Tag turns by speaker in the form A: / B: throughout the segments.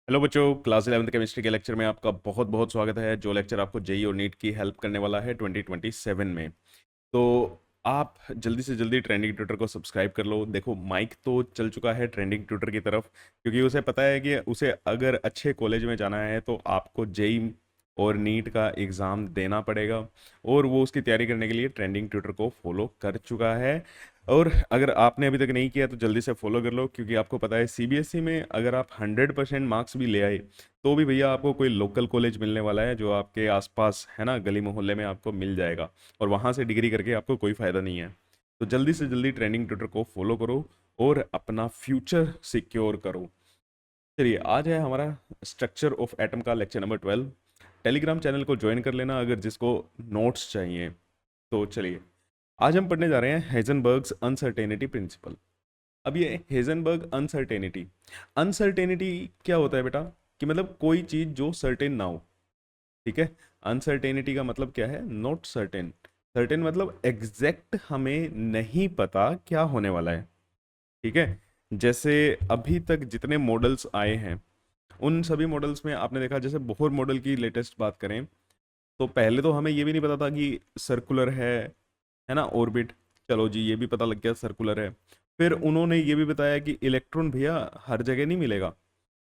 A: Hello बच्चों, class 11th chemistry के lecture में आपका बहुत बहुत स्वागत है। जो लेक्चर आपको जेई और नीट की हेल्प करने वाला है 2027 में। तो आप जल्दी से जल्दी ट्रेंडिंग ट्विटर को सब्सक्राइब कर लो। देखो, माइक तो चल चुका है ट्रेंडिंग ट्विटर की तरफ, क्योंकि उसे पता है कि उसे अगर अच्छे कॉलेज में जाना है तो आपको जेई और नीट का एग्ज़ाम देना पड़ेगा। और वो उसकी तैयारी करने के लिए ट्रेंडिंग ट्विटर को फॉलो कर चुका है। और अगर आपने अभी तक नहीं किया तो जल्दी से फॉलो कर लो, क्योंकि आपको पता है सीबीएसई में अगर आप 100% मार्क्स भी ले आए तो भी भैया आपको कोई लोकल कॉलेज मिलने वाला है जो आपके आसपास है ना, गली मोहल्ले में आपको मिल जाएगा। और वहाँ से डिग्री करके आपको कोई फ़ायदा नहीं है। तो जल्दी से जल्दी ट्रेंडिंग ट्विटर को फॉलो करो और अपना फ्यूचर सिक्योर करो। चलिए, आज है हमारा स्ट्रक्चर ऑफ एटम का लेक्चर नंबर 12। टेलीग्राम चैनल को ज्वाइन कर लेना अगर जिसको नोट्स चाहिए। तो चलिए, आज हम पढ़ने जा रहे हैं हेजनबर्ग्स अनसर्टेनिटी प्रिंसिपल। अब ये हेजनबर्ग अनसर्टेनिटी, अनसर्टेनिटी क्या होता है बेटा? कि मतलब कोई चीज़ जो सर्टेन ना हो। ठीक है। अनसर्टेनिटी का मतलब क्या है? Not certain. सर्टेन मतलब एग्जैक्ट हमें नहीं पता क्या होने वाला है। ठीक है। जैसे अभी तक जितने मॉडल्स आए हैं उन सभी मॉडल्स में आपने देखा, जैसे बोहर मॉडल की लेटेस्ट बात करें तो पहले तो हमें ये भी नहीं पता था कि सर्कुलर है ना, ऑर्बिट। चलो जी, ये भी पता लग गया सर्कुलर है। फिर उन्होंने ये भी बताया कि इलेक्ट्रॉन भैया हर जगह नहीं मिलेगा,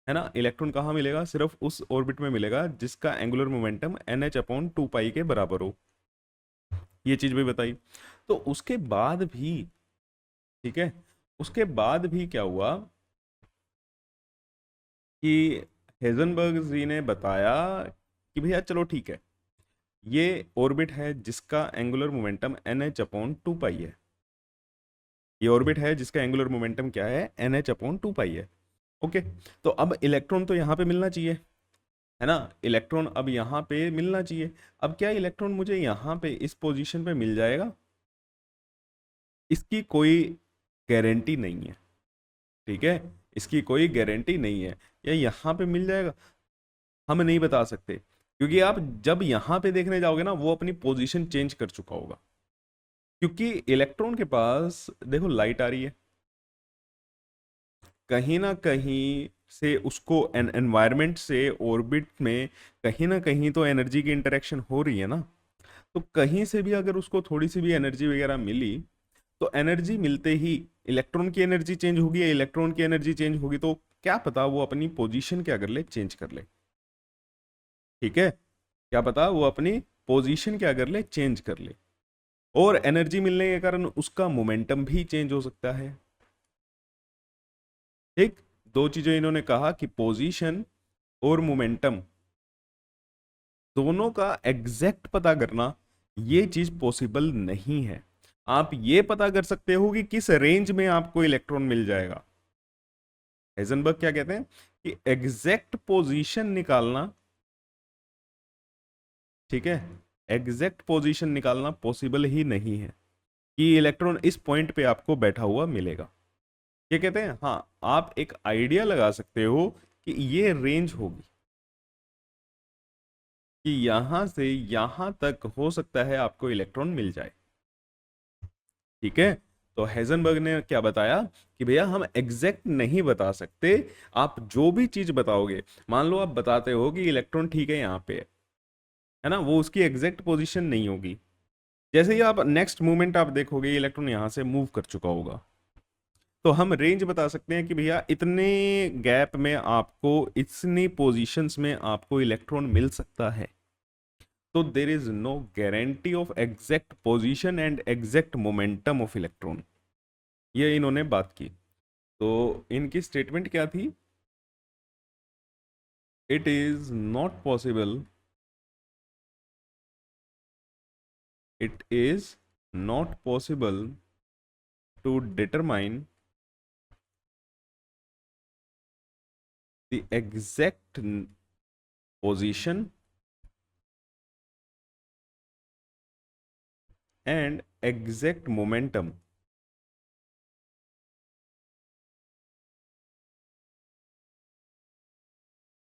A: है ना। इलेक्ट्रॉन कहाँ मिलेगा? सिर्फ उस ऑर्बिट में मिलेगा जिसका एंगुलर मोमेंटम NH/2 पाई के बराबर हो। ये चीज भी बताई। तो उसके बाद भी, ठीक है, उसके बाद भी क्या हुआ कि हेजनबर्ग जी ने बताया कि भैया चलो ठीक है, ये ऑर्बिट है जिसका एंगुलर मोमेंटम NH/2 पाई है। ये ऑर्बिट है जिसका एंगुलर मोमेंटम क्या है? NH/2 पाई है। ओके। तो अब इलेक्ट्रॉन तो यहाँ पे मिलना चाहिए, है ना। इलेक्ट्रॉन अब यहाँ पे मिलना चाहिए। अब क्या इलेक्ट्रॉन मुझे यहाँ पे इस पोजीशन पे मिल जाएगा? इसकी कोई गारंटी नहीं है। ठीक है। इसकी कोई गारंटी नहीं है। या यहाँ पे मिल जाएगा, हम नहीं बता सकते, क्योंकि आप जब यहाँ पे देखने जाओगे ना वो अपनी पोजीशन चेंज कर चुका होगा। क्योंकि इलेक्ट्रॉन के पास देखो लाइट आ रही है, कहीं ना कहीं से उसको एनवायरनमेंट से ऑर्बिट में कहीं ना कहीं तो एनर्जी की इंटरेक्शन हो रही है ना। तो कहीं से भी अगर उसको थोड़ी सी भी एनर्जी वगैरह मिली तो एनर्जी मिलते ही इलेक्ट्रॉन की एनर्जी चेंज होगी या इलेक्ट्रॉन की एनर्जी चेंज होगी, तो क्या पता वो अपनी पोजीशन क्या कर ले, चेंज कर ले। ठीक है। क्या पता वो अपनी पोजीशन क्या कर ले, चेंज कर ले। और एनर्जी मिलने के कारण उसका मोमेंटम भी चेंज हो सकता है। ठीक। दो चीजें इन्होंने कहा कि पोजीशन और मोमेंटम दोनों का एग्जैक्ट पता करना ये चीज पॉसिबल नहीं है। आप ये पता कर सकते हो कि किस रेंज में आपको इलेक्ट्रॉन मिल जाएगा। हेजनबर्ग क्या कहते हैं कि एग्जैक्ट पोजीशन निकालना, ठीक है, एग्जैक्ट पोजीशन निकालना पॉसिबल ही नहीं है कि इलेक्ट्रॉन इस पॉइंट पे आपको बैठा हुआ मिलेगा। ये कहते हैं हाँ, आप एक आइडिया लगा सकते हो कि ये रेंज होगी, कि यहां से यहां तक हो सकता है आपको इलेक्ट्रॉन मिल जाए। ठीक है। तो हेजनबर्ग ने क्या बताया कि भैया हम एग्जैक्ट नहीं बता सकते। आप जो भी चीज बताओगे, मान लो आप बताते हो कि इलेक्ट्रॉन ठीक है यहाँ पे है ना, वो उसकी एग्जैक्ट पोजीशन नहीं होगी। जैसे ही आप नेक्स्ट मूवमेंट आप देखोगे इलेक्ट्रॉन यहां से मूव कर चुका होगा, तो हम रेंज बता सकते हैं कि भैया इतने गैप में आपको, इतनी पोजीशंस में आपको इलेक्ट्रॉन मिल सकता है। तो there is no guarantee of exact position and exact momentum of electron. ये इन्होंने बात की। तो इनकी स्टेटमेंट क्या थी? It is not possible, it is not possible to determine the exact position and exact momentum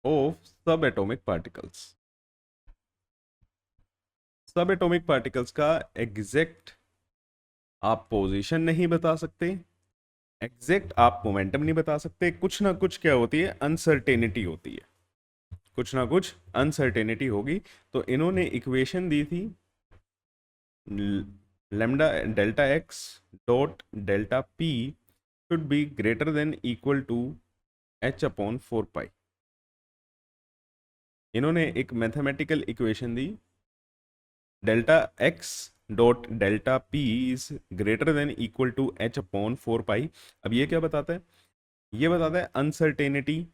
A: of subatomic particles। Subatomic particles का exact आप पोजीशन नहीं बता सकते, एग्जैक्ट आप मोमेंटम नहीं बता सकते, कुछ ना कुछ क्या होती है, अनसर्टेनिटी होती है, कुछ ना कुछ अनसर्टेनिटी होगी। तो इन्होंने इक्वेशन दी थी lambda delta x dot delta p should be greater than equal to h upon 4 pi. इन्होंने एक मैथमेटिकल इक्वेशन दी, delta x dot delta p is greater than equal to h upon 4 pi. अब ये क्या बताता है, ये बताता है uncertainty,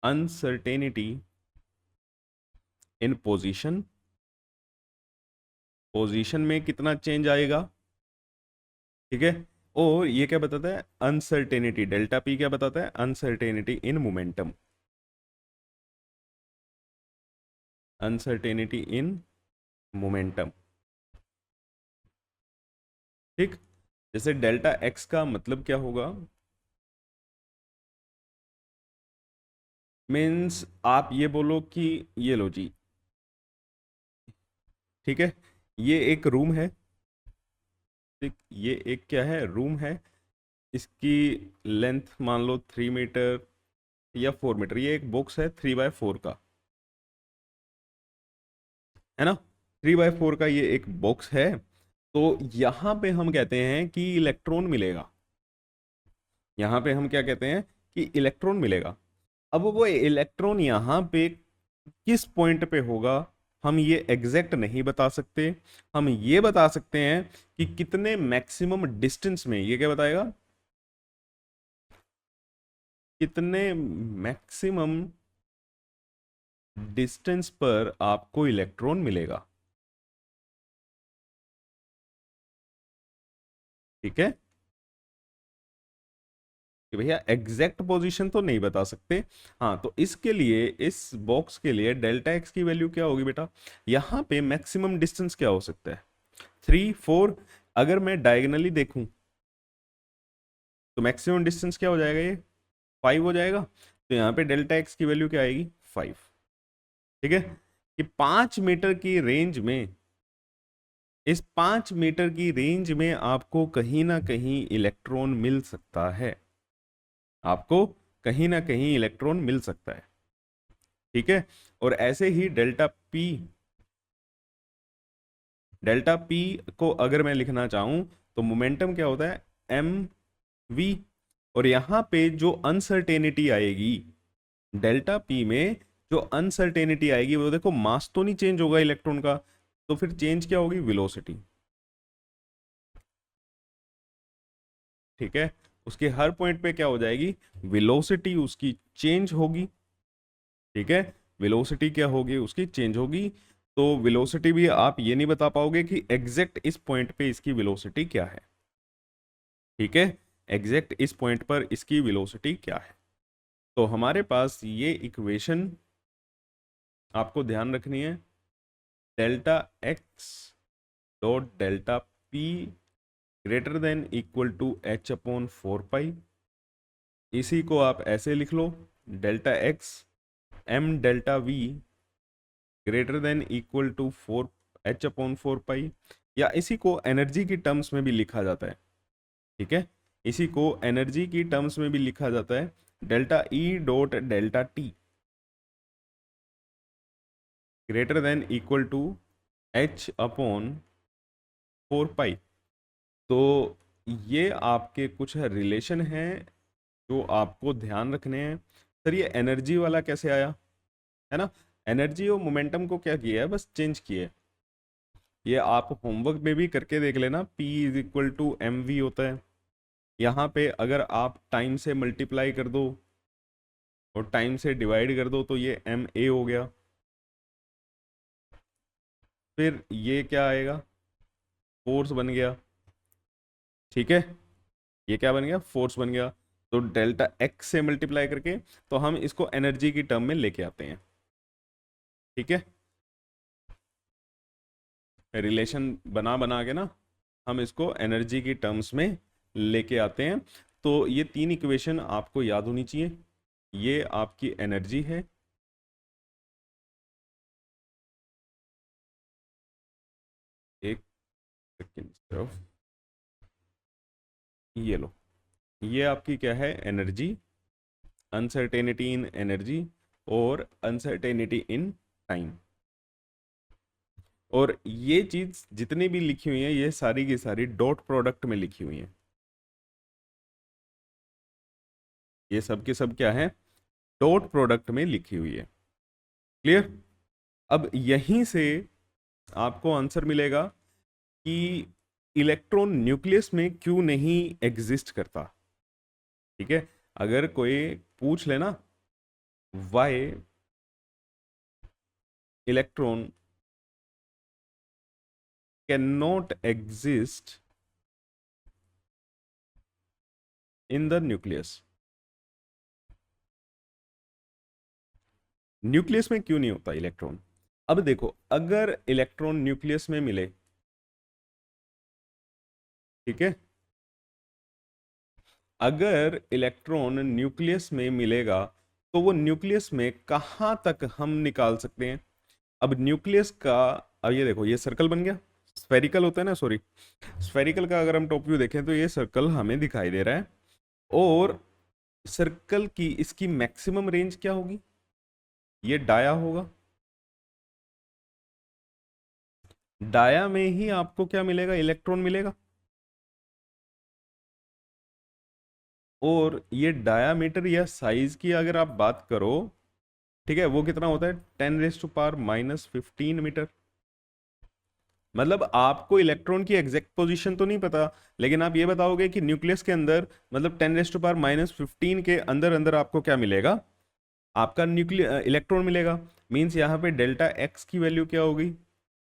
A: uncertainty in position, position में कितना चेंज आएगा, ठीक है। और ये क्या बताता है, अनसर्टेनिटी, डेल्टा पी क्या बताता है, uncertainty in momentum, uncertainty in momentum, ठीक। जैसे डेल्टा एक्स का मतलब क्या होगा, मीन्स आप ये बोलो कि ये लो जी, ठीक है, ये एक रूम है, ठीक, ये एक क्या है, रूम है, इसकी लेंथ मान लो 3 मीटर या 4 मीटर, ये एक बॉक्स है 3x4 का, है ना, 3x4 का ये एक बॉक्स है। तो यहां पे हम कहते हैं कि इलेक्ट्रॉन मिलेगा, यहां पे हम क्या कहते हैं कि इलेक्ट्रॉन मिलेगा। अब वो इलेक्ट्रॉन यहां पे किस पॉइंट पे होगा, हम ये एग्जैक्ट नहीं बता सकते। हम ये बता सकते हैं कि कितने मैक्सिमम डिस्टेंस में, ये क्या बताएगा, कितने मैक्सिमम डिस्टेंस पर आपको इलेक्ट्रॉन मिलेगा, ठीक है, कि भैया एग्जैक्ट पोजीशन तो नहीं बता सकते। हाँ, तो इसके लिए, इस बॉक्स के लिए डेल्टा एक्स की वैल्यू क्या होगी बेटा, यहां पे मैक्सिमम डिस्टेंस क्या हो सकता है, 3 4। अगर मैं डायगनली देखूं तो मैक्सिमम डिस्टेंस क्या हो जाएगा, ये 5 हो जाएगा। तो यहाँ पे डेल्टा एक्स की वैल्यू क्या आएगी, 5, ठीक है। कि 5 मीटर की रेंज में, इस 5 मीटर की रेंज में आपको कहीं ना कहीं इलेक्ट्रॉन मिल सकता है, आपको कहीं ना कहीं इलेक्ट्रॉन मिल सकता है, ठीक है। और ऐसे ही डेल्टा पी, डेल्टा पी को अगर मैं लिखना चाहूं तो मोमेंटम क्या होता है, एम वी। और यहां पे जो अनसर्टेनिटी आएगी डेल्टा पी में, जो अनसर्टेनिटी आएगी वो देखो, मास तो नहीं चेंज होगा इलेक्ट्रॉन का, तो फिर चेंज क्या होगी, वेलोसिटी, ठीक है। उसके हर पॉइंट पे क्या हो जाएगी, वेलोसिटी उसकी चेंज होगी, ठीक है, वेलोसिटी क्या होगी, उसकी चेंज होगी। तो वेलोसिटी भी आप ये नहीं बता पाओगे कि एग्जैक्ट इस पॉइंट पे इसकी वेलोसिटी क्या है, ठीक है, एग्जैक्ट इस पॉइंट पर इसकी वेलोसिटी क्या है। तो हमारे पास ये इक्वेशन आपको ध्यान रखनी है, delta x dot delta p greater than equal to h upon 4 pi. इसी को आप ऐसे लिख लो, delta x m delta v greater than equal to 4 h upon 4 pi. या इसी को एनर्जी की टर्म्स में भी लिखा जाता है, ठीक है, इसी को एनर्जी की टर्म्स में भी लिखा जाता है, delta E dot delta T greater than equal to H/4 pi. तो ये आपके कुछ रिलेशन हैं जो आपको ध्यान रखने हैं। सर ये एनर्जी वाला कैसे आया, है ना, एनर्जी और मोमेंटम को क्या किया है, बस चेंज किया है। ये आप होमवर्क में भी करके देख लेना, P = mv होता है। यहाँ पे अगर आप टाइम से मल्टीप्लाई कर दो और टाइम से डिवाइड कर दो तो ये ma हो गया। फिर ये क्या आएगा, फोर्स बन गया, ठीक है, ये क्या बन गया, फोर्स बन गया। तो डेल्टा एक्स से मल्टीप्लाई करके तो हम इसको एनर्जी की टर्म में लेके आते हैं, ठीक है, रिलेशन बना बना के ना हम इसको एनर्जी की टर्म्स में लेके आते हैं। तो ये 3 इक्वेशन आपको याद होनी चाहिए, ये आपकी एनर्जी है, एक इंस्टेड ऑफ, ये लो, ये आपकी क्या है, एनर्जी, अनसर्टेनिटी इन एनर्जी और अनसर्टेनिटी इन टाइम। और ये चीज जितनी भी लिखी हुई है ये सारी की सारी डॉट प्रोडक्ट में लिखी हुई है। ये सब के सब क्या है, डॉट प्रोडक्ट में लिखी हुई है। क्लियर? अब यहीं से आपको आंसर मिलेगा कि इलेक्ट्रॉन न्यूक्लियस में क्यों नहीं एग्जिस्ट करता। ठीक है, अगर कोई पूछ लेना why electron can not exist in the nucleus, nucleus में क्यों नहीं होता इलेक्ट्रॉन। अब देखो, अगर इलेक्ट्रॉन न्यूक्लियस में मिले, ठीक है, अगर इलेक्ट्रॉन न्यूक्लियस में मिलेगा तो वो न्यूक्लियस में कहां तक हम निकाल सकते हैं। अब न्यूक्लियस का, अब ये देखो, ये सर्कल बन गया, स्फेरिकल होता है ना, सॉरी, स्फेरिकल का अगर हम टॉप व्यू देखें तो ये सर्कल हमें दिखाई दे रहा है। और सर्कल की इसकी मैक्सिमम रेंज क्या होगी, ये डाया होगा। डाया में ही आपको क्या मिलेगा, इलेक्ट्रॉन मिलेगा। और ये डायामीटर या साइज की अगर आप बात करो, ठीक है, वो कितना होता है, 10⁻⁻15 मीटर। मतलब आपको इलेक्ट्रॉन की एग्जैक्ट पोजीशन तो नहीं पता, लेकिन आप ये बताओगे कि न्यूक्लियस के अंदर, मतलब 10⁻⁻15 के अंदर अंदर आपको क्या मिलेगा, आपका न्यूक्लियर इलेक्ट्रॉन मिलेगा। मींस यहाँ पे डेल्टा एक्स की वैल्यू क्या होगी,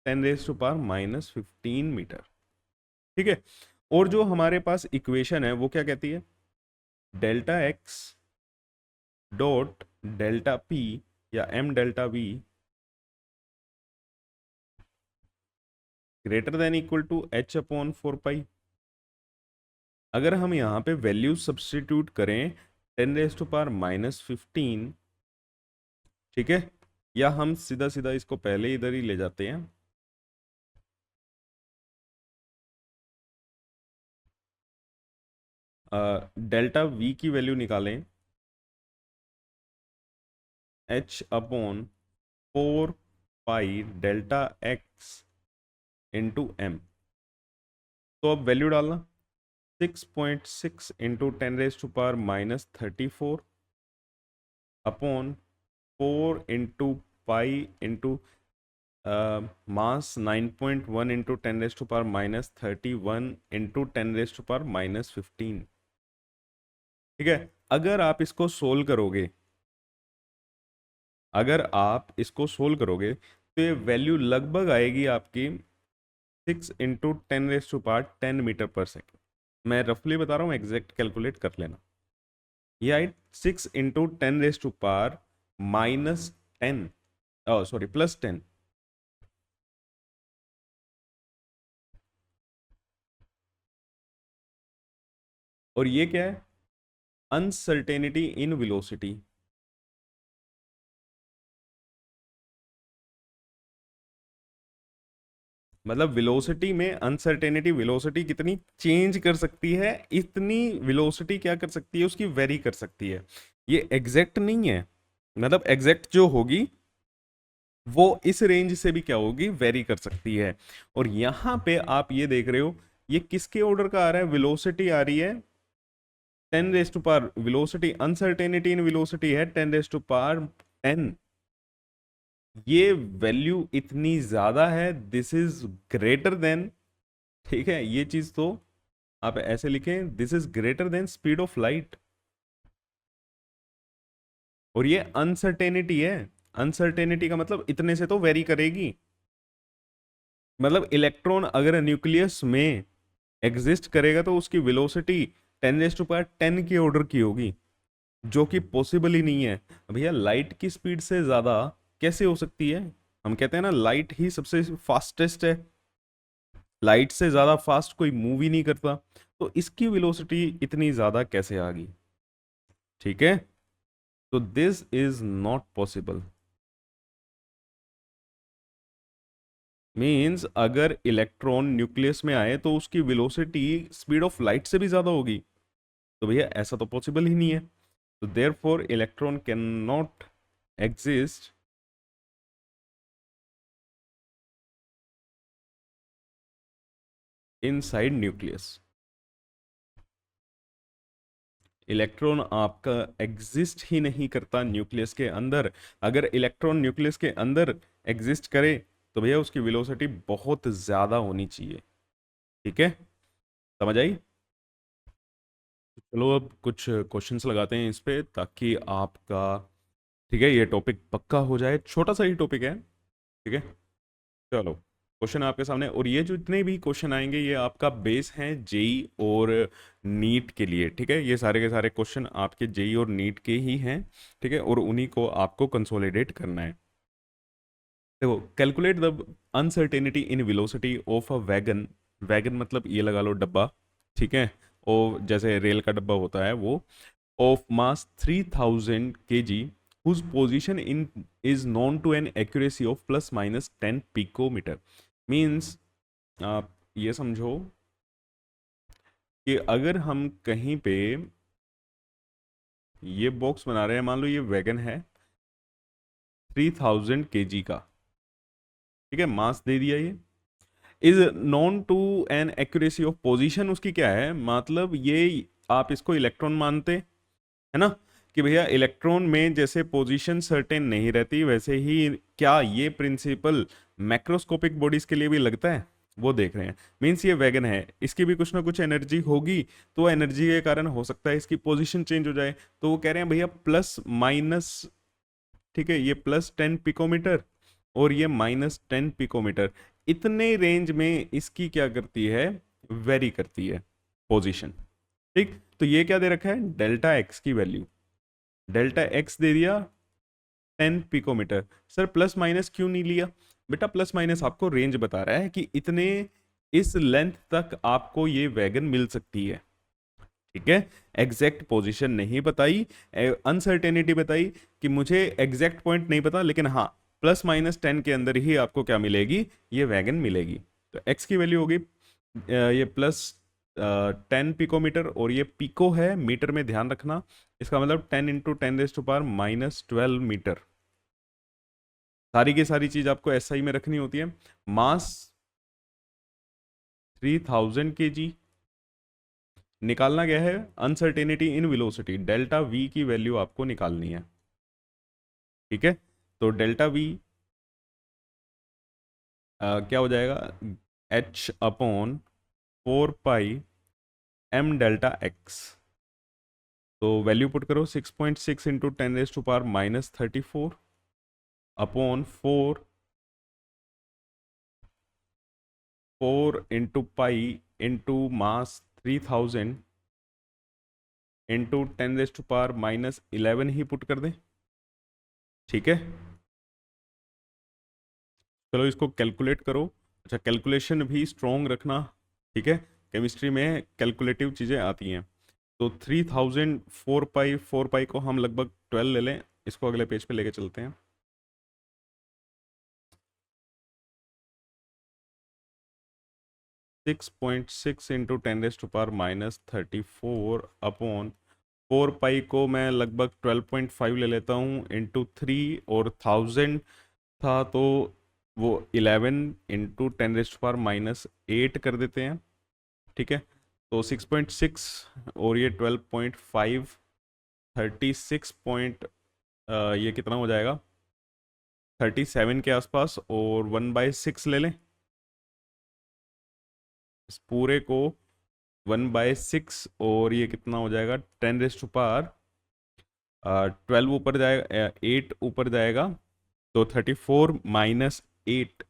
A: 10⁻⁻15 मीटर। ठीक है, और जो हमारे पास इक्वेशन है वो क्या कहती है, delta x dot delta p या m delta v greater than equal to h/4 pi. अगर हम यहाँ पे वैल्यू सब्स्टिट्यूट करें 10⁻⁻15, ठीक है, या हम सीधा सीधा इसको पहले इधर ही ले जाते हैं, डेल्टा वी की वैल्यू निकालें, h/4 pi delta x into m. तो अब वैल्यू डालना, 6.6 into 10⁻⁻34 upon 4 into pi into mass 9.1 into 10⁻⁻31 into 10⁻⁻15। ठीक है, अगर आप इसको सोल्व करोगे, अगर आप इसको सोल्व करोगे तो ये वैल्यू लगभग आएगी आपकी 6 इंटू 10⁻10 मीटर पर सेकेंड। मैं रफली बता रहा हूँ, एग्जैक्ट कैलकुलेट कर लेना। ये आई 6 इंटू 10⁻⁻10, सॉरी +10। और ये क्या है, अनसर्टेनिटी इन वेलोसिटी। मतलब वेलोसिटी में अनसर्टेनिटी, वेलोसिटी कितनी चेंज कर सकती है, इतनी वेलोसिटी क्या कर सकती है, उसकी वेरी कर सकती है। ये एग्जैक्ट नहीं है, मतलब एग्जैक्ट जो होगी वो इस रेंज से भी क्या होगी, वेरी कर सकती है। और यहां पे आप ये देख रहे हो, ये किसके ऑर्डर का आ रहा है, वेलोसिटी आ रही है 10⁻, वेलोसिटी, अनसर्टेनिटी इन वेलोसिटी है 10⁻10। ये वैल्यू इतनी ज्यादा है, दिस इज ग्रेटर देन, ठीक है, ये चीज तो आप ऐसे लिखें, this is greater then speed of light. और ये अनसर्टेनिटी है, अनसर्टेनिटी का मतलब इतने से तो वेरी करेगी। मतलब इलेक्ट्रॉन अगर न्यूक्लियस में एग्जिस्ट करेगा तो उसकी वेलोसिटी 10⁻10 के ऑर्डर की होगी, जो कि पॉसिबल ही नहीं है। भैया लाइट की स्पीड से ज्यादा कैसे हो सकती है, हम कहते हैं ना लाइट ही सबसे फास्टेस्ट है, लाइट से ज्यादा फास्ट कोई मूव ही नहीं करता, तो इसकी वेलोसिटी इतनी ज्यादा कैसे आ गई। ठीक है, तो this is not possible. Means अगर इलेक्ट्रॉन न्यूक्लियस में आए तो उसकी वेलोसिटी स्पीड ऑफ लाइट से भी ज़्यादा होगी। तो भैया ऐसा तो पॉसिबल ही नहीं है। तो therefore electron can not exist inside nucleus. Electron आपका एग्जिस्ट ही नहीं करता न्यूक्लियस के अंदर। अगर इलेक्ट्रॉन न्यूक्लियस के अंदर एग्जिस्ट करे तो भैया उसकी वेलोसिटी बहुत ज़्यादा होनी चाहिए। ठीक है, समझ आई? चलो अब कुछ क्वेश्चंस लगाते हैं इस पे ताकि आपका, ठीक है, ये टॉपिक पक्का हो जाए। छोटा सा ही टॉपिक है, ठीक है। चलो क्वेश्चन आपके सामने, और ये जो इतने भी क्वेश्चन आएंगे ये आपका बेस है जेई और नीट के लिए। ठीक है, ये सारे के सारे क्वेश्चन आपके जेई और नीट के ही हैं। ठीक है, और उन्हीं को आपको कंसोलिडेट करना है। देखो, calculate the uncertainty in velocity of a wagon. Wagon मतलब ये लगा लो डब्बा, ठीक है, और जैसे रेल का डब्बा होता है वो, of mass 3000 kg whose position in is known to an accuracy of plus minus 10 picometer। means आप ये समझो कि अगर हम कहीं पे ये बॉक्स बना रहे हैं, मान लो ये वैगन है 3000 kg का, ठीक है, मास दे दिया, ये is known to an accuracy of position. उसकी क्या है मतलब, ये आप इसको इलेक्ट्रॉन मानते है ना, कि भैया इलेक्ट्रॉन में जैसे पोजीशन सर्टेन नहीं रहती वैसे ही क्या ये प्रिंसिपल मैक्रोस्कोपिक बॉडीज के लिए भी लगता है, वो देख रहे हैं। मीन्स ये वैगन है, इसकी भी कुछ ना कुछ एनर्जी होगी, तो एनर्जी के कारण हो सकता है इसकी पोजीशन चेंज हो जाए। तो वो कह रहे हैं भैया प्लस माइनस, ठीक है, ये +10 पिकोमीटर और ये -10 पिकोमीटर, इतने रेंज में इसकी क्या करती है, वेरी करती है पोजीशन। ठीक, तो ये क्या दे रखा है, डेल्टा एक्स की वैल्यू, डेल्टा एक्स दे दिया 10 पिकोमीटर। सर प्लस माइनस क्यों नहीं लिया? बेटा प्लस माइनस आपको रेंज बता रहा है कि इतने इस लेंथ तक आपको ये वैगन मिल सकती है। ठीक है, एग्जैक्ट पोजीशन नहीं बताई, अनसर्टेनिटी बताई कि मुझे एग्जैक्ट पॉइंट नहीं पता, लेकिन हाँ +-10 के अंदर ही आपको क्या मिलेगी, ये वैगन मिलेगी। तो एक्स की वैल्यू होगी ये +10 पिकोमीटर, और ये पिको है मीटर में, ध्यान रखना, इसका मतलब 10 × 10⁻12 मीटर। सारी की सारी चीज आपको एसआई में रखनी होती है। मास 3000 kg, निकालना क्या है, uncertainty in velocity, delta we की वैल्यू आपको निकालनी है। ठीक है, तो डेल्टा वी क्या हो जाएगा, H/4πm∆x। तो वैल्यू पुट करो, 6.6 × 10⁻³ अपॉन 4 × π × मास 3000 × 10⁻11 ही पुट कर दें। ठीक है, चलो इसको कैलकुलेट करो। अच्छा, कैलकुलेशन भी स्ट्रॉन्ग रखना, ठीक है, केमिस्ट्री में कैलकुलेटिव चीज़ें आती हैं। तो 3000 4 पाई को हम लगभग 12 ले लें, इसको अगले पेज पे लेके चलते हैं। 6.6 × 10⁻34 अपॉन 4 पाई को मैं लगभग 12.5 ले लेता हूँ, ×3, और 1000 था तो वो 11 × 10⁻8 कर देते हैं। ठीक है, तो 6.6 और ये 12.5, 36 पॉइंट, ये कितना हो जाएगा, 37 के आसपास, और 1/6 ले लें इस पूरे को, 1/6, और ये कितना हो जाएगा, 10⁻12 ऊपर जाएगा, 8 ऊपर जाएगा, तो 34 - 8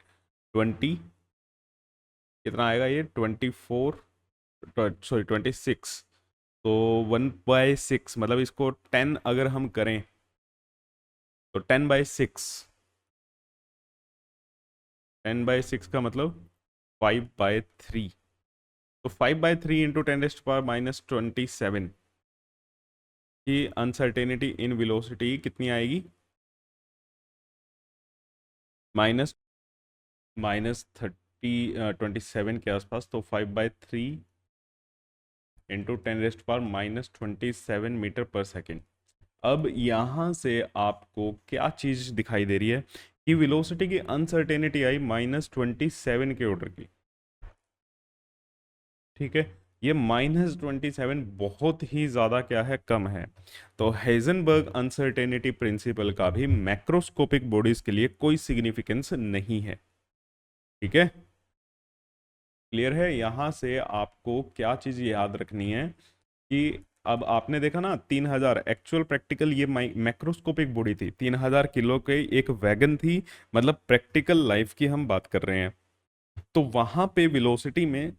A: 20, कितना आएगा ये, 24, सॉरी 26। तो 1/6 मतलब इसको 10 अगर हम करें तो 10/6, 10/6 का मतलब 5/3। तो 5/3 × 10⁻27 की अनसर्टेनिटी इन वेलोसिटी कितनी आएगी, -27 के आसपास, तो 5/3 इंटू 10⁻⁻27 मीटर पर सेकेंड। अब यहाँ से आपको क्या चीज़ दिखाई दे रही है कि वेलोसिटी की अनसर्टेनिटी आई -27 के ऑर्डर की। ठीक है, ये -27 बहुत ही ज़्यादा क्या है, कम है। तो हेजनबर्ग अनसर्टेनिटी प्रिंसिपल का भी मैक्रोस्कोपिक बॉडीज के लिए कोई सिग्निफिकेंस नहीं है। ठीक है, क्लियर है। यहाँ से आपको क्या चीज़ याद रखनी है कि अब आपने देखा ना 3000 एक्चुअल प्रैक्टिकल, ये मैक्रोस्कोपिक बॉडी थी, 3000 किलो के एक वैगन थी, मतलब प्रैक्टिकल लाइफ की हम बात कर रहे हैं। तो वहां पे वेलोसिटी में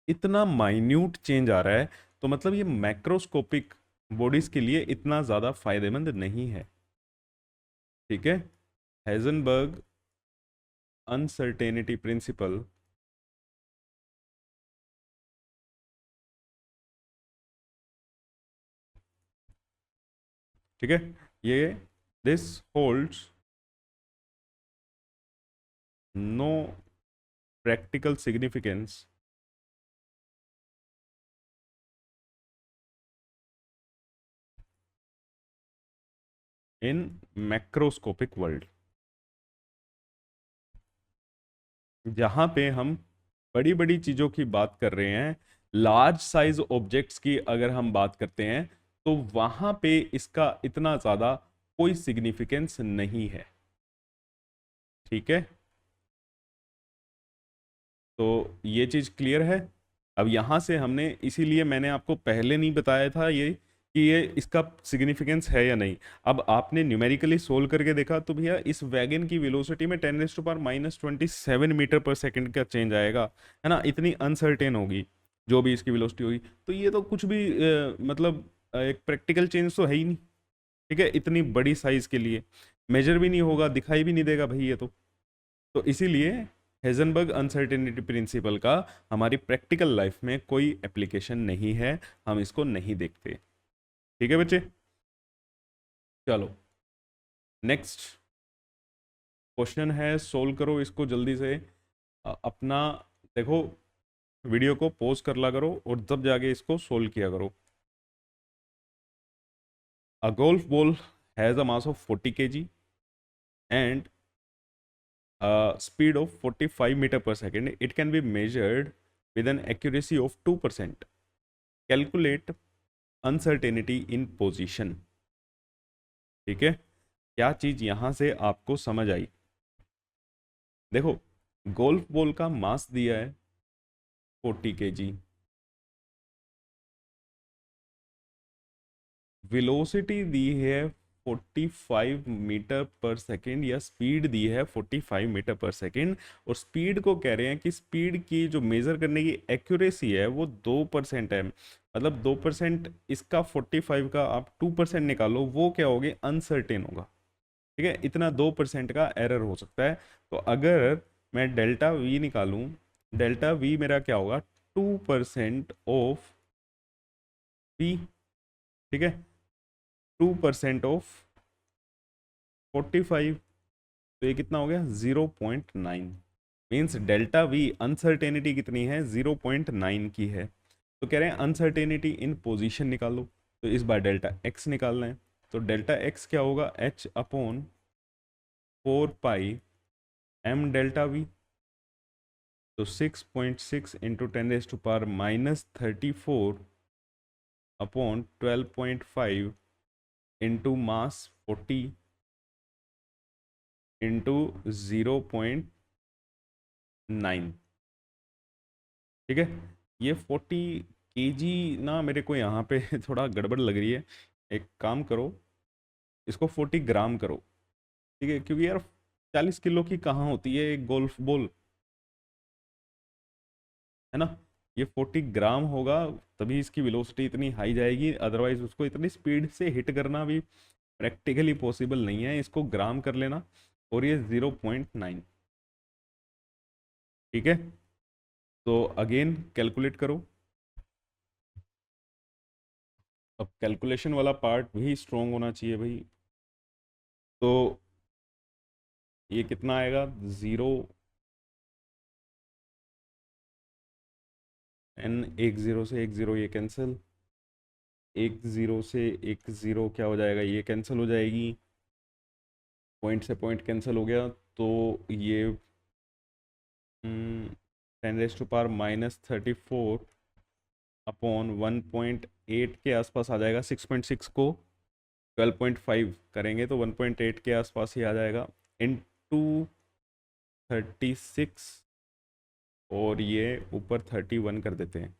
A: इतना माइन्यूट चेंज आ रहा है, तो मतलब ये मैक्रोस्कोपिक बॉडीज के लिए इतना ज़्यादा फायदेमंद नहीं है। ठीक है, हेजनबर्ग अनसर्टेनिटी प्रिंसिपल ठीक है, ये this holds no practical significance in macroscopic world. जहां पे हम बड़ी बड़ी चीजों की बात कर रहे हैं, लार्ज साइज ऑब्जेक्ट्स की अगर हम बात करते हैं, तो वहां पे इसका इतना ज्यादा कोई सिग्निफिकेंस नहीं है। ठीक है, तो ये चीज क्लियर है। अब यहां से हमने, इसीलिए मैंने आपको पहले नहीं बताया था ये कि ये इसका सिग्निफिकेंस है या नहीं। अब आपने न्यूमेरिकली सोल्व करके देखा तो भैया इस वैगन की वेलोसिटी में 10⁻⁻27 मीटर पर सेकंड का चेंज आएगा, है ना, इतनी अनसर्टेन होगी जो भी इसकी वेलोसिटी होगी। तो ये तो कुछ भी मतलब एक प्रैक्टिकल चेंज तो है ही नहीं। ठीक है, इतनी बड़ी साइज के लिए मेजर भी नहीं होगा, दिखाई भी नहीं देगा भाई ये तो इसीलिए हेजनबर्ग अनसर्टेनिटी प्रिंसिपल का हमारी प्रैक्टिकल लाइफ में कोई एप्लीकेशन नहीं है, हम इसको नहीं देखते। ठीक है बच्चे, चलो नेक्स्ट क्वेश्चन है, सोल्व करो इसको जल्दी से। अपना देखो, वीडियो को पॉज कर ला करो और तब जाके इसको सोल्व किया करो। अ golf ball has a mass of 40 kg and speed of 45 meter per second. It can be measured with an accuracy of 2%. Calculate uncertainty in position. ठीक है, क्या चीज यहां से आपको समझ आई? देखो, गोल्फ बॉल का मास दिया है 40 kg, वेलोसिटी दी है 45 मीटर पर सेकेंड, या स्पीड दी है 45 मीटर पर सेकेंड, और स्पीड को कह रहे हैं कि स्पीड की जो मेजर करने की एक्यूरेसी है वो 2% है। मतलब 2%, इसका 45 का आप 2% निकालो, वो क्या होगी, अनसर्टेन होगा। ठीक है, इतना 2% का एरर हो सकता है। तो अगर मैं डेल्टा वी निकालूं, डेल्टा वी मेरा क्या होगा, 2% ऑफ वी। ठीक है, 2% ऑफ 45, तो ये कितना हो गया, 0.9। मीन्स डेल्टा वी अनसर्टेनिटी कितनी है, 0.9 की है। तो कह रहे हैं अनसर्टेनिटी इन पोजीशन निकालो, तो इस बार डेल्टा एक्स निकालना है। तो डेल्टा एक्स क्या होगा, h/4 पाई m डेल्टा वी। तो 6.6 इंटू 10⁻⁻34 अपॉन 12.5 इंटू मास 40 इंटू 0.9। ठीक है, ये 40 kg ना, मेरे को यहाँ पे थोड़ा गड़बड़ लग रही है। एक काम करो, इसको 40 ग्राम करो। ठीक है, क्योंकि यार 40 किलो की कहाँ होती है एक गोल्फ बॉल, है ना। ये 40 ग्राम होगा, तभी इसकी वेलोसिटी इतनी हाई जाएगी, अदरवाइज उसको इतनी स्पीड से हिट करना भी प्रैक्टिकली पॉसिबल नहीं है। इसको ग्राम कर लेना, और ये 0.9। ठीक है, तो अगेन कैलकुलेट करो। अब कैलकुलेशन वाला पार्ट भी स्ट्रोंग होना चाहिए भाई। तो ये कितना आएगा, 0 n, एक ज़ीरो से एक ज़ीरो ये कैंसिल, एक ज़ीरो से एक ज़ीरो क्या हो जाएगा, ये कैंसिल हो जाएगी, पॉइंट से पॉइंट कैंसिल हो गया, तो ये 10⁻⁻34 अपॉन 1.8 के आसपास आ जाएगा। 6.6 को 12.5 करेंगे तो 1.8 के आसपास ही आ जाएगा, इनटू 36, और ये ऊपर 31 कर देते हैं।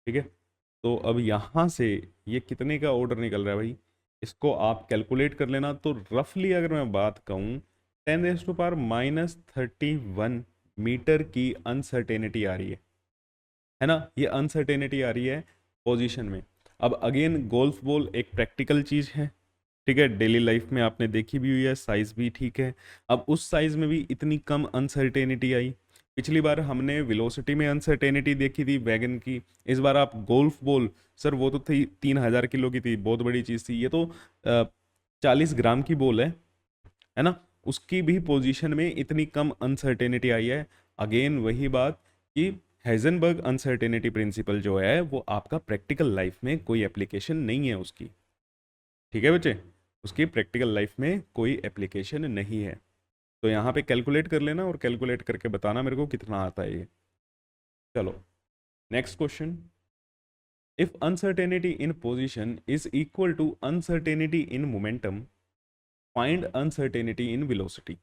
A: ठीक है, तो अब यहाँ से ये कितने का ऑर्डर निकल रहा है भाई, इसको आप कैलकुलेट कर लेना। तो रफली अगर मैं बात कहूँ, 10⁻31 मीटर की अनसर्टेनिटी आ रही है ना, ये अनसर्टेनिटी आ रही है पोजीशन में। अब अगेन गोल्फ बॉल एक प्रैक्टिकल चीज़ है, ठीक है, डेली लाइफ में आपने देखी भी हुई है, साइज भी ठीक है। अब उस साइज में भी इतनी कम अनसर्टेनिटी आई। पिछली बार हमने वेलोसिटी में अनसर्टेनिटी देखी थी वैगन की, इस बार आप गोल्फ बॉल, सर वो तो थी 3,000 किलो की थी, बहुत बड़ी चीज़ थी, ये तो 40 ग्राम की बॉल है ना, उसकी भी पोजीशन में इतनी कम अनसर्टेनिटी आई है। अगेन वही बात कि हेजनबर्ग अनसर्टेनिटी प्रिंसिपल जो है वो आपका प्रैक्टिकल लाइफ में कोई एप्लीकेशन नहीं है उसकी। ठीक है बच्चे, उसकी प्रैक्टिकल लाइफ में कोई एप्लीकेशन नहीं है। तो यहाँ पे कैलकुलेट कर लेना और कैलकुलेट करके बताना मेरे को कितना आता है ये। चलो next question, if uncertainty in position is equal to uncertainty in momentum, find uncertainty in velocity.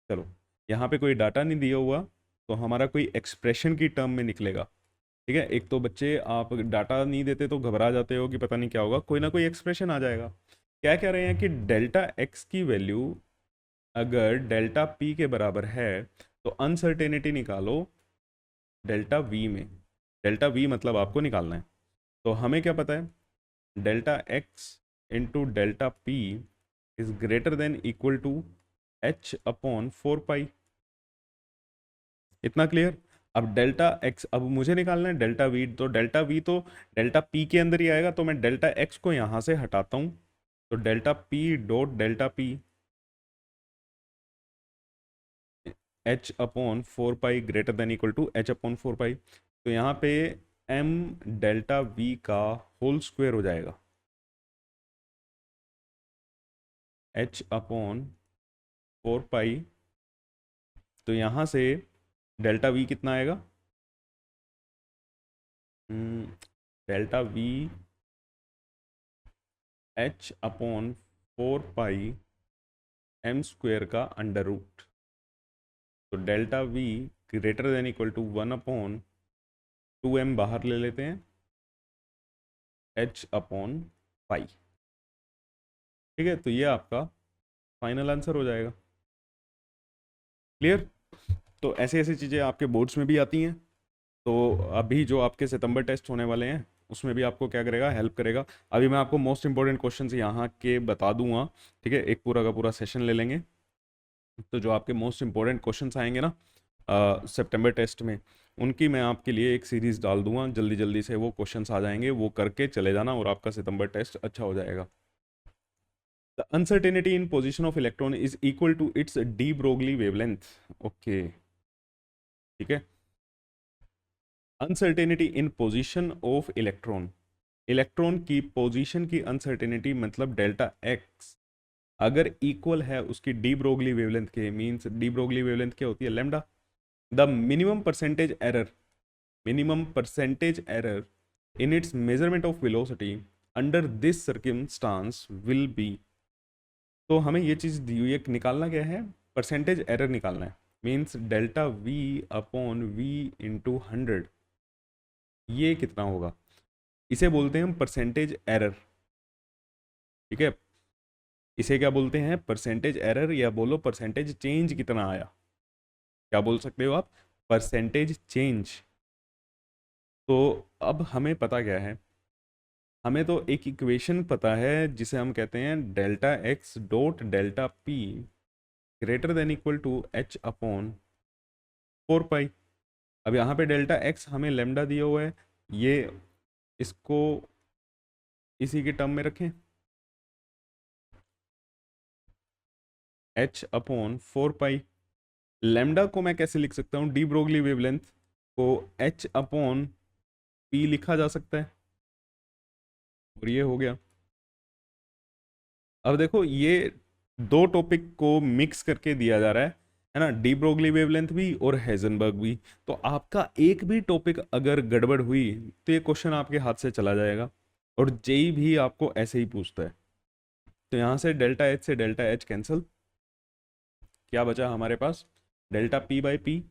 A: चलो, यहाँ पे कोई डाटा नहीं दिया हुआ, तो हमारा कोई एक्सप्रेशन की टर्म में निकलेगा। ठीक है, एक तो बच्चे आप डाटा नहीं देते तो घबरा जाते हो कि पता नहीं क्या होगा, कोई ना कोई एक्सप्रेशन आ जाएगा। क्या कह रहे हैं कि डेल्टा एक्स की वैल्यू अगर डेल्टा पी के बराबर है तो अनसर्टेनिटी निकालो डेल्टा वी में। डेल्टा वी मतलब आपको निकालना है, तो हमें क्या पता है, delta x into delta p is greater than equal to h upon 4 pi. इतना क्लियर। अब डेल्टा एक्स अब मुझे निकालना है डेल्टा वी, तो डेल्टा वी तो डेल्टा पी के अंदर ही आएगा, तो मैं डेल्टा एक्स को यहाँ से हटाता हूँ, तो delta p dot delta p h upon 4 pi greater than equal to h upon 4 pi. तो यहाँ पे एम डेल्टा वी का होल स्क्वायर हो जाएगा, एच अपॉन 4 पाई। तो यहाँ से डेल्टा वी कितना आएगा, delta v h upon 4 pi m square का अंडर रूट। तो delta v greater than equal to 1/2m बाहर ले लेते हैं, एच अपॉन पाई। ठीक है, तो ये आपका फाइनल आंसर हो जाएगा। क्लियर। तो ऐसे ऐसी चीज़ें आपके बोर्ड्स में भी आती हैं, तो अभी जो आपके सितंबर टेस्ट होने वाले हैं उसमें भी आपको क्या करेगा, हेल्प करेगा। अभी मैं आपको मोस्ट इंपॉर्टेंट क्वेश्चन यहाँ के बता दूंगा, ठीक है, एक पूरा का पूरा सेशन ले लेंगे। तो जो आपके मोस्ट इंपॉर्टेंट क्वेश्चंस आएंगे ना सितंबर टेस्ट में, उनकी मैं आपके लिए एक सीरीज डाल दूंगा, जल्दी जल्दी से वो क्वेश्चंस आ जाएंगे, वो करके चले जाना और आपका सितंबर टेस्ट अच्छा हो जाएगा। The uncertainty in position of electron is equal to its de Broglie wavelength. Okay, ठीक है, uncertainty in position of electron, electron की पोजीशन की अनसर्टेनिटी मतलब डेल्टा एक्स अगर इक्वल है उसकी डी ब्रोगली वेवलेंथ के, मींस डी ब्रोगली वेवलेंथ क्या होती है, lambda. The minimum percentage error in its measurement of velocity under this circumstance will be. तो हमें ये चीज़ दी हुई है, निकालना क्या है, परसेंटेज एरर निकालना है, means delta v upon v into 100, ये कितना होगा, इसे बोलते हैं हम परसेंटेज एरर। ठीक है, इसे क्या बोलते हैं, परसेंटेज एरर, या बोलो परसेंटेज चेंज कितना आया, क्या बोल सकते हो आप, परसेंटेज चेंज। तो अब हमें पता क्या है, हमें तो एक इक्वेशन पता है जिसे हम कहते हैं delta x dot delta p greater than equal to h upon 4 pi. अब यहाँ पे डेल्टा एक्स हमें लेमडा दिया हुआ है, ये इसको इसी के टर्म में रखें, एच अपॉन 4 पाई। लैम्डा को मैं कैसे लिख सकता हूँ, डी ब्रोगली वेवलेंथ को एच अपॉन पी लिखा जा सकता है, और ये हो गया। अब देखो ये दो टॉपिक को मिक्स करके दिया जा रहा है ना, डी ब्रोगली वेवलेंथ भी और हेजनबर्ग भी। तो आपका एक भी टॉपिक अगर गड़बड़ हुई तो ये क्वेश्चन आपके हाथ से चला जाएगा, और जेई भी आपको ऐसे ही पूछता है। तो यहां से डेल्टा एच कैंसिल, क्या बचा हमारे पास, डेल्टा पी बाई पी,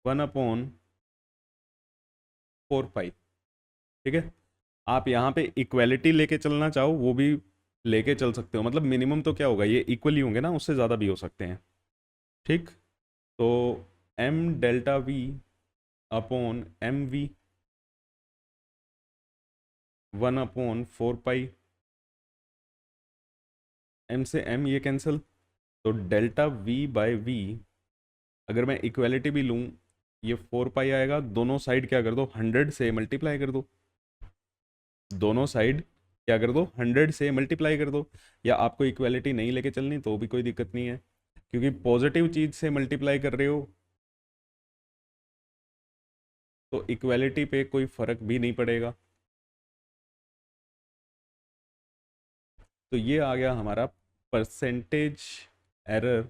A: 1/4 पाई। ठीक है, आप यहाँ पे इक्वेलिटी लेके चलना चाहो वो भी लेके चल सकते हो, मतलब मिनिमम तो क्या होगा, ये इक्वल ही होंगे ना, उससे ज़्यादा भी हो सकते हैं। ठीक, तो m delta v upon m v, 1/4 pi, m से एम ये कैंसिल, तो डेल्टा वी बाय वी, अगर मैं इक्वेलिटी भी लूँ ये 4 पाई आएगा, दोनों साइड क्या कर दो, 100 से मल्टीप्लाई कर दो, दोनों साइड क्या कर दो, 100 से मल्टीप्लाई कर दो। या आपको इक्वेलिटी नहीं लेके चलनी तो भी कोई दिक्कत नहीं है, क्योंकि पॉजिटिव चीज से मल्टीप्लाई कर रहे हो तो इक्वेलिटी पे कोई फर्क भी नहीं पड़ेगा। तो ये आ गया हमारा परसेंटेज एरर,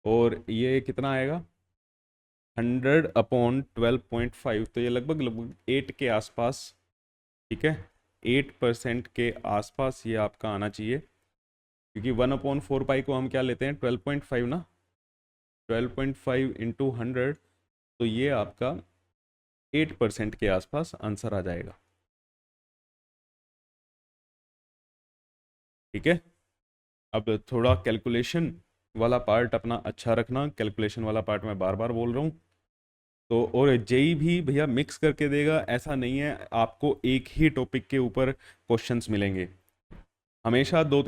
A: और ये कितना आएगा, 100/12.5, तो ये लगभग लगभग 8 के आसपास। ठीक है, 8% के आसपास ये आपका आना चाहिए, क्योंकि 1/4 पाई को हम क्या लेते हैं, 12.5 ना, 12.5 इंटू 100, तो ये आपका 8% के आसपास आंसर आ जाएगा। ठीक है, अब थोड़ा कैलकुलेशन वाला पार्ट अपना अच्छा रखना, कैलकुलेशन वाला पार्ट मैं बार बार बोल रहा हूँ। तो और जेई भी भैया मिक्स करके देगा, ऐसा नहीं है आपको एक ही टॉपिक के ऊपर क्वेश्चंस मिलेंगे, हमेशा दो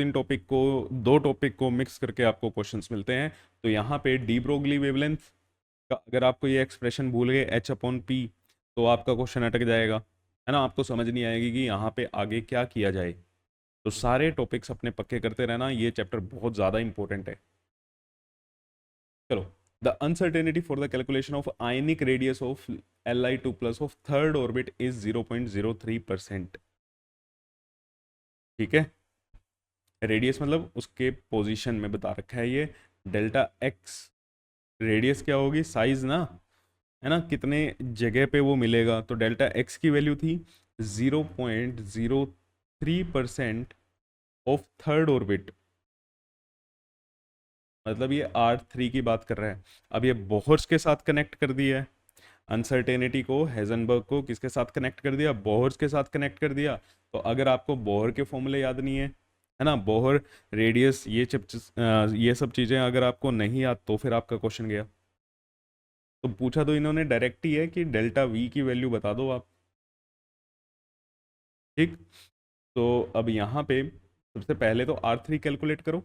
A: टॉपिक को मिक्स करके आपको क्वेश्चंस मिलते हैं। तो यहाँ पे डी ब्रोगली वेवलेंथ का अगर आपको ये एक्सप्रेशन भूल गए एच अपॉन पी, तो आपका क्वेश्चन अटक जाएगा, है ना, आपको समझ नहीं आएगी कि यहाँ पे आगे क्या किया जाए। तो सारे टॉपिक्स अपने पक्के करते रहना, ये चैप्टर बहुत ज़्यादा इंपॉर्टेंट है। चलो, the uncertainty for the calculation of ionic radius of Li2 plus of third orbit is 0.03%। ठीक है, रेडियस मतलब उसके पोजीशन में बता रखा है ये, डेल्टा एक्स रेडियस क्या होगी, साइज ना, है ना, कितने जगह पे वो मिलेगा, तो डेल्टा एक्स की वैल्यू थी 0.03% ऑफ थर्ड ऑर्बिट, मतलब ये R3 की बात कर रहा है। अब ये बोहर्स के साथ कनेक्ट कर दिया है, अनसर्टेनिटी को हेजनबर्ग को किसके साथ कनेक्ट कर दिया, बोहर्स के साथ कनेक्ट कर दिया। तो अगर आपको बोहर के फॉर्मूले याद नहीं है ना, बोहर रेडियस ये सब चीज़ें अगर आपको नहीं याद तो फिर आपका क्वेश्चन गया। तो पूछा तो इन्होंने डायरेक्ट ही है कि डेल्टा वी की वैल्यू बता दो आप। ठीक, तो अब यहाँ पे सबसे पहले तो R3 कैलकुलेट करो,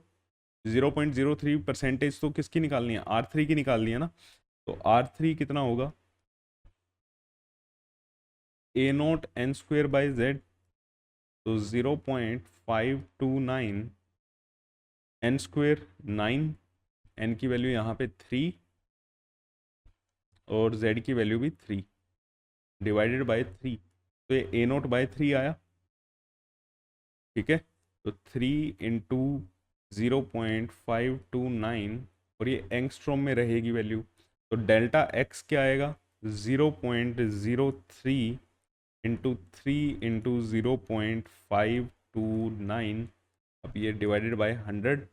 A: 0.03% तो किसकी निकालनी है, R3 की निकालनी है ना। तो R3 कितना होगा, A0 n² बाई Z, तो 0.529 n², 9, n की वैल्यू यहाँ पे 3 और Z की वैल्यू भी 3, डिवाइडेड बाय 3, तो ये A0/3 आया। ठीक है, तो 3 × 0.529, और ये एंगस्ट्रॉम में रहेगी वैल्यू, तो डेल्टा एक्स क्या आएगा, 0.03 इंटू 3 × 0.529, अब ये डिवाइडेड बाय 100,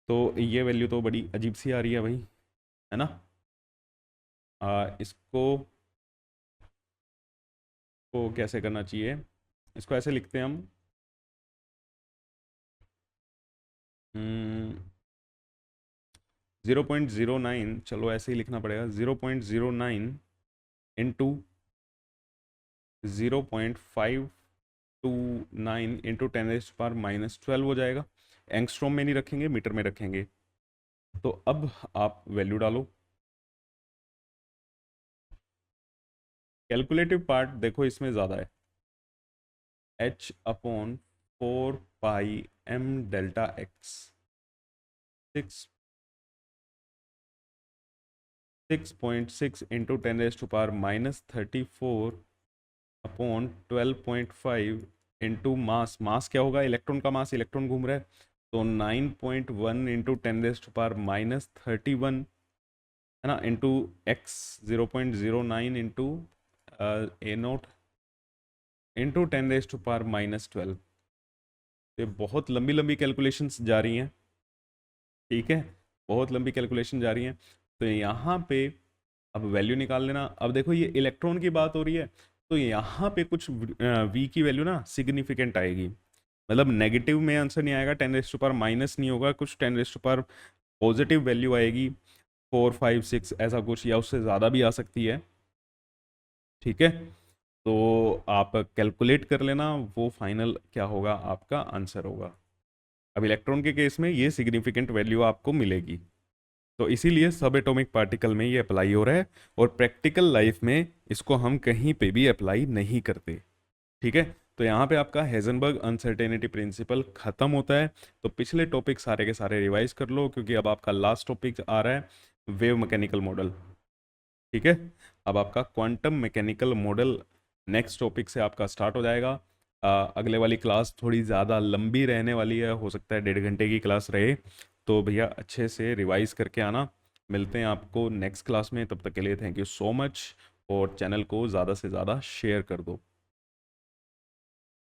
A: तो ये वैल्यू तो बड़ी अजीब सी आ रही है भाई, है ना। इसको को कैसे करना चाहिए, इसको ऐसे लिखते हैं हम, 0.09, चलो ऐसे ही लिखना पड़ेगा, 0.09 इंटू 0.529 इंटू 10⁻⁻12 हो जाएगा। एंगस्ट्रॉम में नहीं रखेंगे, मीटर में रखेंगे। तो अब आप वैल्यू डालो, कैलकुलेटिव पार्ट देखो इसमें ज़्यादा है, h upon 4 pi m delta x 6.6 into 10⁻⁻34 upon 12.5 into mass. Mass क्या होगा? इलेक्ट्रॉन का मास, इलेक्ट्रॉन घूम रहा है, तो 9.1 इंटू 10⁻31 है ना, into x 0.09 into A0 into 10⁻⁻12। ये बहुत लंबी लंबी कैलकुलेशंस जा रही हैं, ठीक है, बहुत लंबी कैलकुलेशन जा रही हैं। तो यहाँ पे अब वैल्यू निकाल लेना। अब देखो ये इलेक्ट्रॉन की बात हो रही है, तो यहाँ पे कुछ वी की वैल्यू ना सिग्निफिकेंट आएगी, मतलब नेगेटिव में आंसर नहीं आएगा, 10⁻⁻- नहीं होगा, कुछ 10⁻⁻ पॉजिटिव वैल्यू आएगी, 4, 5, 6 ऐसा कुछ, या उससे ज़्यादा भी आ सकती है, ठीक है। तो आप कैलकुलेट कर लेना, वो फाइनल क्या होगा, आपका आंसर होगा। अब इलेक्ट्रॉन के केस में ये सिग्निफिकेंट वैल्यू आपको मिलेगी, तो इसीलिए सब एटॉमिक पार्टिकल में ये अप्लाई हो रहा है, और प्रैक्टिकल लाइफ में इसको हम कहीं पे भी अप्लाई नहीं करते, ठीक है। तो यहाँ पे आपका हेजनबर्ग अनसर्टेनिटी प्रिंसिपल खत्म होता है। तो पिछले टॉपिक सारे के सारे रिवाइज कर लो, क्योंकि अब आपका लास्ट टॉपिक आ रहा है वेव मैकेनिकल मॉडल, ठीक है। अब आपका quantum mechanical model next topic से आपका स्टार्ट हो जाएगा। अगले वाली क्लास थोड़ी ज़्यादा लंबी रहने वाली है, हो सकता है 1.5 घंटे की क्लास रहे, तो भैया अच्छे से रिवाइज करके आना। मिलते हैं आपको नेक्स्ट क्लास में, तब तक के लिए थैंक यू सो मच, और चैनल को ज़्यादा से ज़्यादा शेयर कर दो।